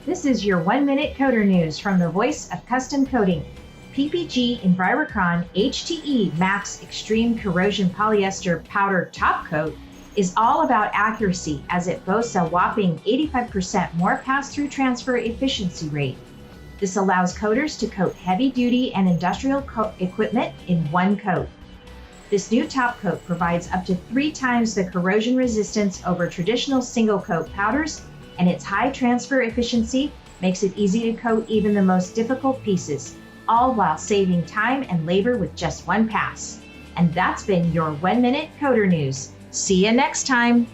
This is your 1-minute coder news from the voice of custom coating. PPG Envirocron HTE Max Extreme Corrosion Polyester Powder Top Coat is all about accuracy as it boasts a whopping 85% more pass-through transfer efficiency rate. This allows coaters to coat heavy-duty and industrial equipment in one coat. This new top coat provides up to 3 times the corrosion resistance over traditional single-coat powders, and its high transfer efficiency makes it easy to coat even the most difficult pieces, all while saving time and labor with just one pass. And that's been your 1-minute coder news. See you next time.